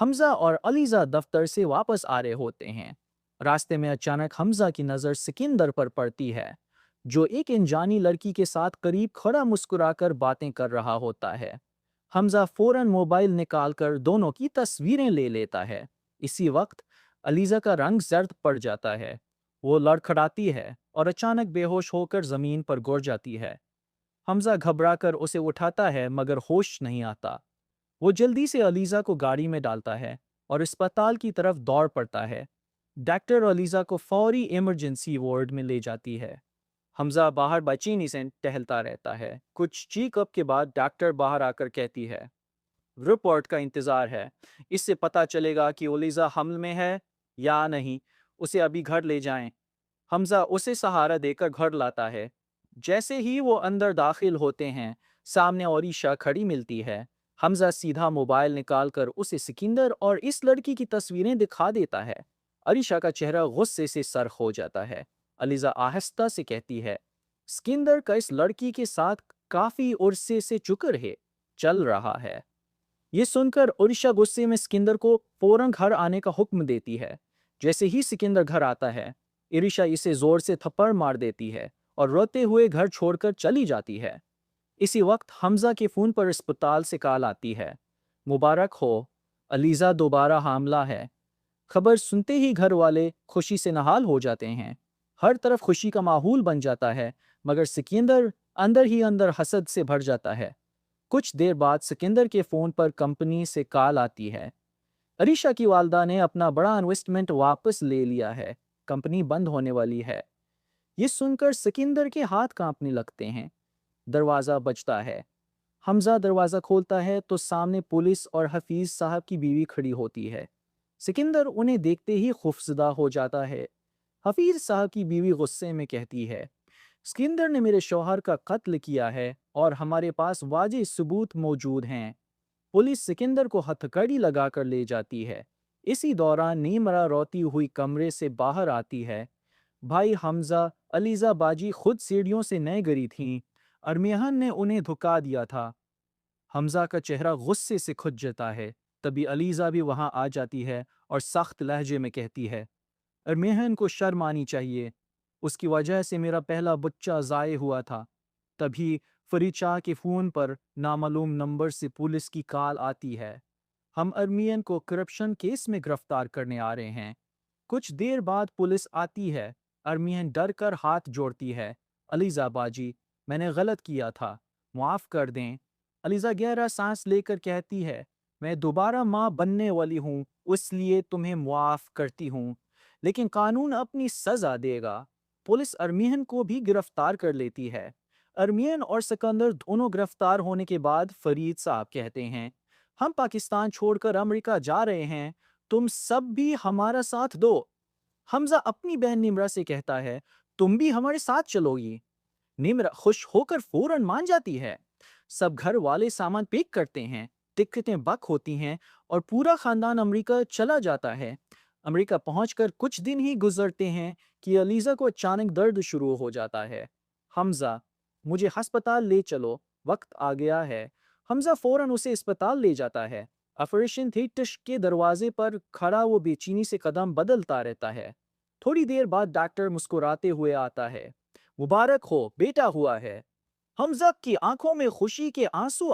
حمزہ اور علیزہ دفتر سے واپس آ رہے ہوتے ہیں۔ راستے میں اچانک حمزہ کی نظر سکندر پر پڑتی ہے، جو ایک انجانی لڑکی کے ساتھ قریب کھڑا مسکرا کر باتیں کر رہا ہوتا ہے۔ حمزہ فوراً موبائل نکال کر دونوں کی تصویریں لے لیتا ہے۔ اسی وقت علیزہ کا رنگ زرد پڑ جاتا ہے۔ وہ لڑکھڑاتی ہے اور اچانک بے ہوش ہو کر زمین پر گر جاتی ہے۔ حمزہ گھبرا کر اسے اٹھاتا ہے مگر ہوش نہیں آتا۔ وہ جلدی سے علیزہ کو گاڑی میں ڈالتا ہے اور اسپتال کی طرف دوڑ پڑتا ہے۔ ڈاکٹر علیزہ کو فوری ایمرجنسی وارڈ میں لے جاتی ہے۔ حمزہ باہر بچینی سے ٹہلتا رہتا ہے۔ کچھ چیک اپ کے بعد ڈاکٹر باہر آ کر کہتی ہے، رپورٹ کا انتظار ہے، اس سے پتہ چلے گا کہ علیزہ حمل میں ہے یا نہیں، اسے ابھی گھر لے جائیں۔ حمزہ اسے سہارا دے کر گھر لاتا ہے۔ جیسے ہی وہ اندر داخل ہوتے ہیں، سامنے عریشہ کھڑی ملتی ہے۔ حمزہ سیدھا موبائل نکال کر اسے سکندر اور اس لڑکی کی تصویریں دکھا دیتا ہے۔ عریشہ کا چہرہ غصے سے سرخ ہو جاتا ہے۔ علیزہ آہستہ سے کہتی ہے، سکندر کا اس لڑکی کے ساتھ کافی عرصے سے چل رہا ہے۔ یہ سن کر عریشہ غصے میں سکندر کو فوراً گھر آنے کا حکم دیتی ہے۔ جیسے ہی سکندر گھر آتا ہے، عریشہ اسے زور سے تھپڑ مار دیتی ہے اور روتے ہوئے گھر چھوڑ کر چلی جاتی ہے۔ اسی وقت حمزہ کے فون پر اسپتال سے کال آتی ہے، مبارک ہو، علیزہ دوبارہ حاملہ ہے۔ خبر سنتے ہی گھر والے خوشی سے نہال ہو جاتے ہیں۔ ہر طرف خوشی کا ماحول بن جاتا ہے، مگر سکندر اندر ہی اندر حسد سے بھر جاتا ہے۔ کچھ دیر بعد سکندر کے فون پر کمپنی سے کال آتی ہے، عریشہ کی والدہ نے اپنا بڑا انویسٹمنٹ واپس لے لیا ہے، کمپنی بند ہونے والی ہے۔ یہ سن کر سکندر کے ہاتھ کانپنے لگتے ہیں۔ دروازہ بجتا ہے۔ حمزہ دروازہ کھولتا ہے تو سامنے پولیس اور حفیظ صاحب کی بیوی کھڑی ہوتی ہے۔ سکندر انہیں دیکھتے ہی خوفزدہ ہو جاتا ہے۔ حفیظ صاحب کی بیوی غصے میں کہتی ہے، سکندر نے میرے شوہر کا قتل کیا ہے اور ہمارے پاس واضح ثبوت موجود ہیں۔ پولیس سکندر کو ہتھکڑی لگا کر لے جاتی ہے۔ اسی دوران نیمرا روتی ہوئی کمرے سے باہر آتی ہے۔ بھائی حمزہ، علیزہ باجی خود سیڑھیوں سے نہ گری تھیں، ارمیہن نے انہیں دھکا دیا تھا۔ حمزہ کا چہرہ غصے سے کھج جاتا ہے۔ تبھی علیزہ بھی وہاں آ جاتی ہے اور سخت لہجے میں کہتی ہے، ارمیہن کو شرم آنی چاہیے، اس کی وجہ سے میرا پہلا بچہ ضائع ہوا تھا۔ تبھی فرید شاہ کے فون پر نامعلوم نمبر سے پولیس کی کال آتی ہے، ہم ارمین کو کرپشن کیس میں گرفتار کرنے آ رہے ہیں۔ کچھ دیر بعد پولیس آتی ہے۔ ارمین ڈر کر ہاتھ جوڑتی ہے، علیزہ باجی، میں نے غلط کیا تھا، معاف کر دیں۔ علیزہ گہرا سانس لے کر کہتی ہے، میں دوبارہ ماں بننے والی ہوں، اس لیے تمہیں معاف کرتی ہوں، لیکن قانون اپنی سزا دے گا۔ پولیس ارمین کو بھی گرفتار کر لیتی ہے۔ ارمین اور سکندر دونوں گرفتار ہونے کے بعد فرید صاحب کہتے ہیں، ہم پاکستان چھوڑ کر امریکہ جا رہے ہیں، تم سب بھی ہمارا ساتھ دو۔ حمزہ اپنی بہن نمرہ سے کہتا ہے، تم بھی ہمارے ساتھ چلو گی؟ نمرہ خوش ہو کر فوراً مان جاتی ہے۔ سب گھر والے سامان پیک کرتے ہیں، ٹکٹیں بک ہوتی ہیں اور پورا خاندان امریکہ چلا جاتا ہے۔ امریکہ پہنچ کر کچھ دن ہی گزرتے ہیں کہ علیزہ کو اچانک درد شروع ہو جاتا ہے۔ حمزہ، مجھے ہسپتال لے چلو، وقت آ گیا ہے۔ حمزہ فوراً اسے اسپتال لے جاتا ہے۔ آپریشن تھیٹر کے دروازے پر کھڑا وہ بے چینی سے قدم بدلتا رہتا ہے۔ تھوڑی دیر بعد ڈاکٹر مسکراتے ہوئے آتا ہے، مبارک ہو، بیٹا ہوا ہے۔ حمزہ کی آنکھوں میں خوشی کے آنسو